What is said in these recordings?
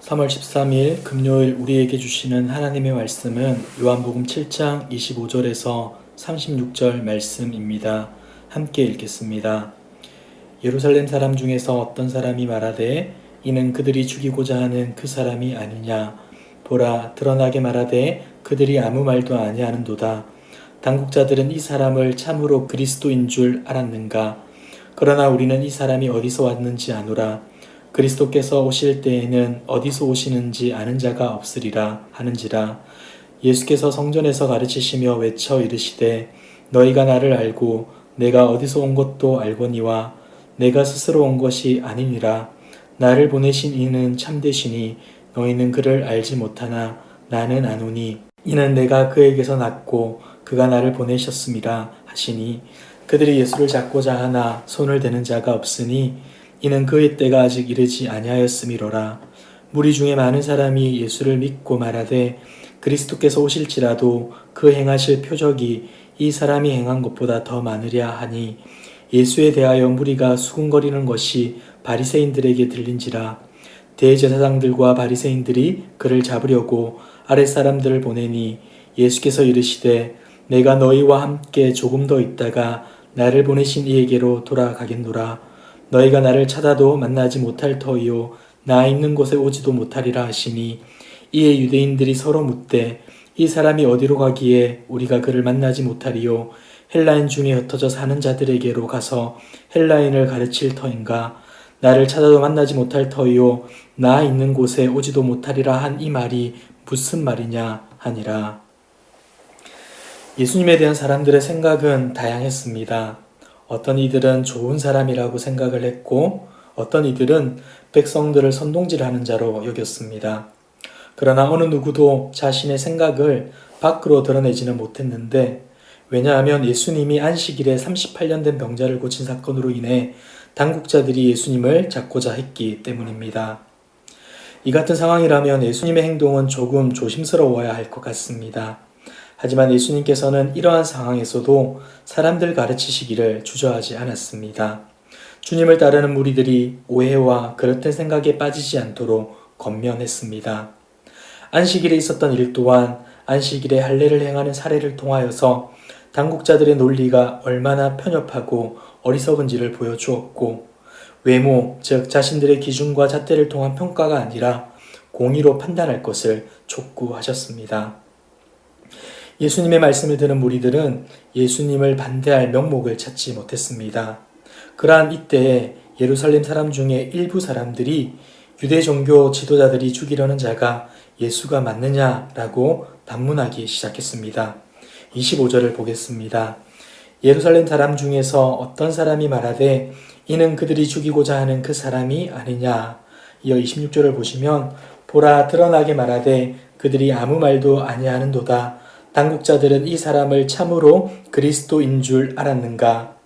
3월 13일 금요일 우리에게 주시는 하나님의 말씀은 요한복음 7장 25절에서 36절 말씀입니다. 함께 읽겠습니다. 예루살렘 사람 중에서 어떤 사람이 말하되 이는 그들이 죽이고자 하는 그 사람이 아니냐. 보라, 드러나게 말하되 그들이 아무 말도 아니하는도다. 당국자들은 이 사람을 참으로 그리스도인 줄 알았는가. 그러나 우리는 이 사람이 어디서 왔는지 아노라. 그리스도께서 오실 때에는 어디서 오시는지 아는 자가 없으리라 하는지라. 예수께서 성전에서 가르치시며 외쳐 이르시되 너희가 나를 알고 내가 어디서 온 것도 알거니와 내가 스스로 온 것이 아니니라. 나를 보내신 이는 참되시니 너희는 그를 알지 못하나 나는 아노니 이는 내가 그에게서 났고 그가 나를 보내셨음이라 하시니 그들이 예수를 잡고자 하나 손을 대는 자가 없으니 이는 그의 때가 아직 이르지 아니하였음이로라. 무리 중에 많은 사람이 예수를 믿고 말하되 그리스도께서 오실지라도 그 행하실 표적이 이 사람이 행한 것보다 더 많으랴 하니 예수에 대하여 무리가 수군거리는 것이 바리새인들에게 들린지라. 대제사장들과 바리새인들이 그를 잡으려고 아랫사람들을 보내니 예수께서 이르시되 내가 너희와 함께 조금 더 있다가 나를 보내신 이에게로 돌아가겠노라. 너희가 나를 찾아도 만나지 못할 터이요 나 있는 곳에 오지도 못하리라 하시니 이에 유대인들이 서로 묻되 이 사람이 어디로 가기에 우리가 그를 만나지 못하리요 헬라인 중에 흩어져 사는 자들에게로 가서 헬라인을 가르칠 터인가. 나를 찾아도 만나지 못할 터이요 나 있는 곳에 오지도 못하리라 한 이 말이 무슨 말이냐 하니라. 예수님에 대한 사람들의 생각은 다양했습니다. 어떤 이들은 좋은 사람이라고 생각을 했고 어떤 이들은 백성들을 선동질하는 자로 여겼습니다. 그러나 어느 누구도 자신의 생각을 밖으로 드러내지는 못했는데 왜냐하면 예수님이 안식일에 38년 된 병자를 고친 사건으로 인해 당국자들이 예수님을 잡고자 했기 때문입니다. 이 같은 상황이라면 예수님의 행동은 조금 조심스러워야 할 것 같습니다. 하지만 예수님께서는 이러한 상황에서도 사람들 가르치시기를 주저하지 않았습니다. 주님을 따르는 무리들이 오해와 그릇된 생각에 빠지지 않도록 권면했습니다. 안식일에 있었던 일 또한 안식일에 할례를 행하는 사례를 통하여서 당국자들의 논리가 얼마나 편협하고 어리석은지를 보여주었고 외모, 즉 자신들의 기준과 잣대를 통한 평가가 아니라 공의로 판단할 것을 촉구하셨습니다. 예수님의 말씀을 들은 무리들은 예수님을 반대할 명목을 찾지 못했습니다. 그러한 이때에 예루살렘 사람 중에 일부 사람들이 유대 종교 지도자들이 죽이려는 자가 예수가 맞느냐라고 반문하기 시작했습니다. 25절을 보겠습니다. 예루살렘 사람 중에서 어떤 사람이 말하되 이는 그들이 죽이고자 하는 그 사람이 아니냐. 이어 26절을 보시면 보라, 드러나게 말하되 그들이 아무 말도 아니하는도다. 당국자들은 이 사람을 참으로 그리스도인 줄 알았는가.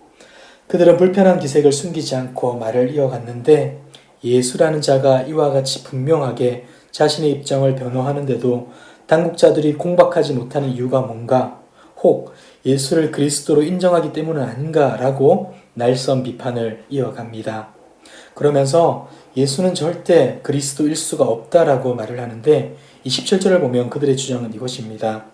그들은 불편한 기색을 숨기지 않고 말을 이어갔는데 예수라는 자가 이와 같이 분명하게 자신의 입장을 변호하는데도 당국자들이 공박하지 못하는 이유가 뭔가, 혹 예수를 그리스도로 인정하기 때문은 아닌가라고 날선 비판을 이어갑니다. 그러면서 예수는 절대 그리스도일 수가 없다라고 말을 하는데 27절을 보면 그들의 주장은 이것입니다.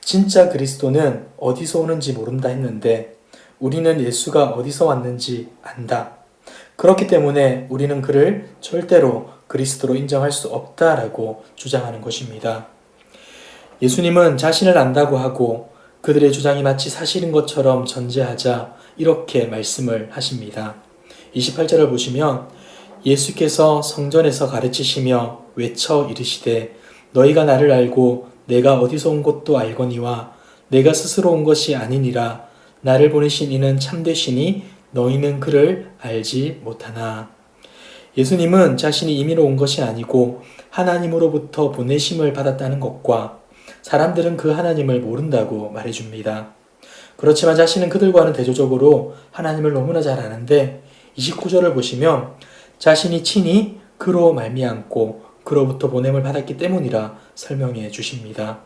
진짜 그리스도는 어디서 오는지 모른다 했는데 우리는 예수가 어디서 왔는지 안다. 그렇기 때문에 우리는 그를 절대로 그리스도로 인정할 수 없다라고 주장하는 것입니다. 예수님은 자신을 안다고 하고 그들의 주장이 마치 사실인 것처럼 전제하자 이렇게 말씀을 하십니다. 28절을 보시면 예수께서 성전에서 가르치시며 외쳐 이르시되 너희가 나를 알고 내가 어디서 온 것도 알거니와 내가 스스로 온 것이 아니니라. 나를 보내신 이는 참되시니 너희는 그를 알지 못하나. 예수님은 자신이 임의로 온 것이 아니고 하나님으로부터 보내심을 받았다는 것과 사람들은 그 하나님을 모른다고 말해줍니다. 그렇지만 자신은 그들과는 대조적으로 하나님을 너무나 잘 아는데 29절을 보시면 자신이 친히 그로 말미암고 그로부터 보냄을 받았기 때문이라 설명해 주십니다.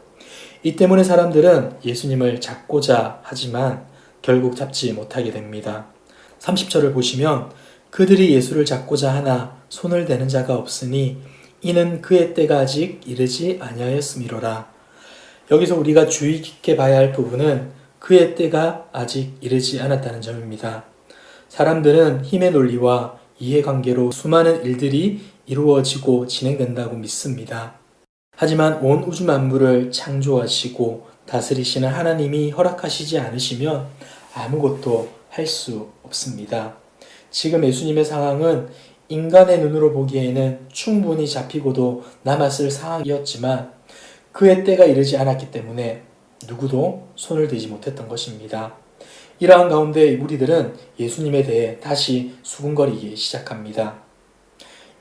이 때문에 사람들은 예수님을 잡고자 하지만 결국 잡지 못하게 됩니다. 30절을 보시면 그들이 예수를 잡고자 하나 손을 대는 자가 없으니 이는 그의 때가 아직 이르지 아니하였음이로라. 여기서 우리가 주의 깊게 봐야 할 부분은 그의 때가 아직 이르지 않았다는 점입니다. 사람들은 힘의 논리와 이해관계로 수많은 일들이 이루어지고 진행된다고 믿습니다. 하지만 온 우주 만물을 창조하시고 다스리시는 하나님이 허락하시지 않으시면 아무것도 할 수 없습니다. 지금 예수님의 상황은 인간의 눈으로 보기에는 충분히 잡히고도 남았을 상황이었지만 그의 때가 이르지 않았기 때문에 누구도 손을 대지 못했던 것입니다. 이러한 가운데 우리들은 예수님에 대해 다시 수군거리기 시작합니다.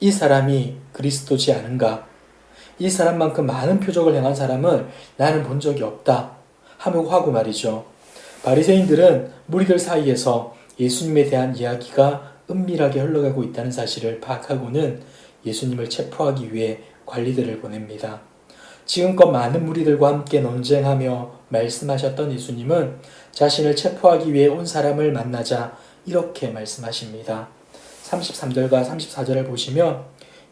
이 사람이 그리스도지 않은가? 이 사람만큼 많은 표적을 행한 사람을 나는 본 적이 없다 하고 말이죠. 바리새인들은 무리들 사이에서 예수님에 대한 이야기가 은밀하게 흘러가고 있다는 사실을 파악하고는 예수님을 체포하기 위해 관리들을 보냅니다. 지금껏 많은 무리들과 함께 논쟁하며 말씀하셨던 예수님은 자신을 체포하기 위해 온 사람을 만나자 이렇게 말씀하십니다. 33절과 34절을 보시면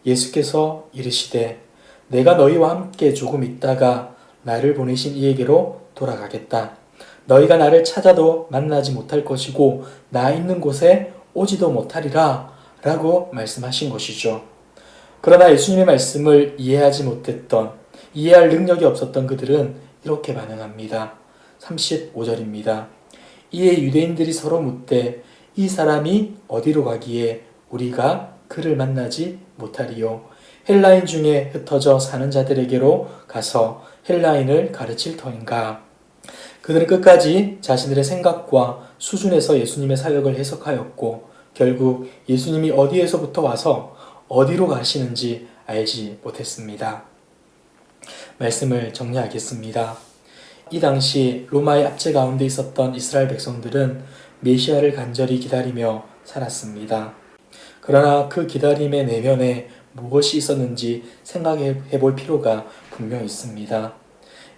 예수께서 이르시되 내가 너희와 함께 조금 있다가 나를 보내신 이에게로 돌아가겠다. 너희가 나를 찾아도 만나지 못할 것이고 나 있는 곳에 오지도 못하리라 라고 말씀하신 것이죠. 그러나 예수님의 말씀을 이해하지 못했던, 이해할 능력이 없었던 그들은 이렇게 반응합니다. 35절입니다. 이에 유대인들이 서로 묻되 이 사람이 어디로 가기에 우리가 그를 만나지 못하리요. 헬라인 중에 흩어져 사는 자들에게로 가서 헬라인을 가르칠 터인가. 그들은 끝까지 자신들의 생각과 수준에서 예수님의 사역을 해석하였고 결국 예수님이 어디에서부터 와서 어디로 가시는지 알지 못했습니다. 말씀을 정리하겠습니다. 이 당시 로마의 압제 가운데 있었던 이스라엘 백성들은 메시아를 간절히 기다리며 살았습니다. 그러나 그 기다림의 내면에 무엇이 있었는지 생각해 볼 필요가 분명히 있습니다.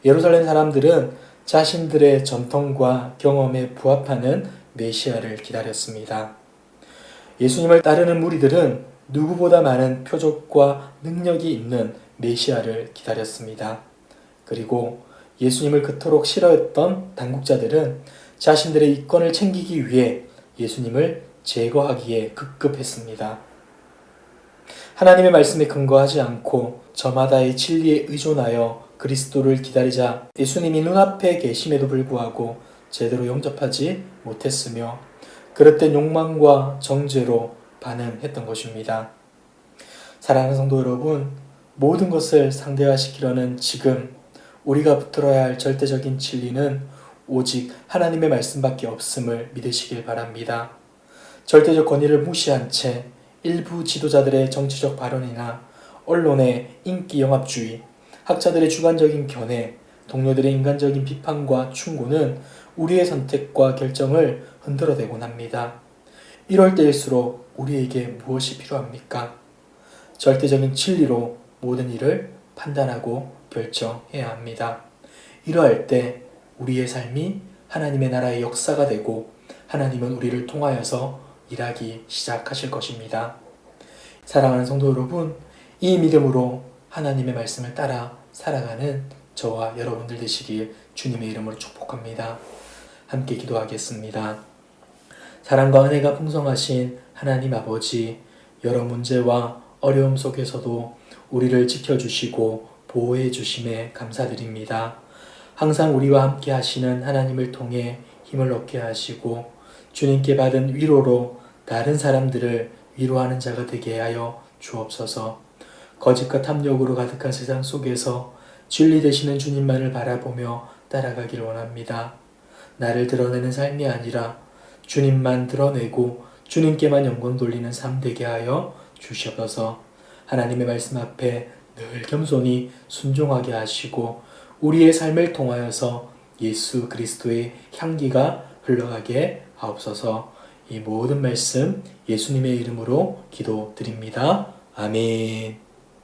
예루살렘 사람들은 자신들의 전통과 경험에 부합하는 메시아를 기다렸습니다. 예수님을 따르는 무리들은 누구보다 많은 표적과 능력이 있는 메시아를 기다렸습니다. 그리고 예수님을 그토록 싫어했던 당국자들은 자신들의 이권을 챙기기 위해 예수님을 제거하기에 급급했습니다. 하나님의 말씀에 근거하지 않고 저마다의 진리에 의존하여 그리스도를 기다리자 예수님이 눈앞에 계심에도 불구하고 제대로 영접하지 못했으며 그릇된 욕망과 정죄로 반응했던 것입니다. 사랑하는 성도 여러분, 모든 것을 상대화시키려는 지금 우리가 붙들어야 할 절대적인 진리는 오직 하나님의 말씀밖에 없음을 믿으시길 바랍니다. 절대적 권위를 무시한 채 일부 지도자들의 정치적 발언이나 언론의 인기 영합주의, 학자들의 주관적인 견해, 동료들의 인간적인 비판과 충고는 우리의 선택과 결정을 흔들어대곤 합니다. 이럴 때일수록 우리에게 무엇이 필요합니까? 절대적인 진리로 모든 일을 판단하고 결정해야 합니다. 이러할 때 우리의 삶이 하나님의 나라의 역사가 되고 하나님은 우리를 통하여서 일하기 시작하실 것입니다. 사랑하는 성도 여러분, 이 믿음으로 하나님의 말씀을 따라 살아가는 저와 여러분들 되시길 주님의 이름으로 축복합니다. 함께 기도하겠습니다. 사랑과 은혜가 풍성하신 하나님 아버지, 여러 문제와 어려움 속에서도 우리를 지켜주시고 보호해 주심에 감사드립니다. 항상 우리와 함께 하시는 하나님을 통해 힘을 얻게 하시고 주님께 받은 위로로 다른 사람들을 위로하는 자가 되게 하여 주옵소서. 거짓과 탐욕으로 가득한 세상 속에서 진리 되시는 주님만을 바라보며 따라가길 원합니다. 나를 드러내는 삶이 아니라 주님만 드러내고 주님께만 영광 돌리는 삶 되게 하여 주시옵소서. 하나님의 말씀 앞에 늘 겸손히 순종하게 하시고 우리의 삶을 통하여서 예수 그리스도의 향기가 흘러가게 하옵소서. 이 모든 말씀 예수님의 이름으로 기도드립니다. 아멘.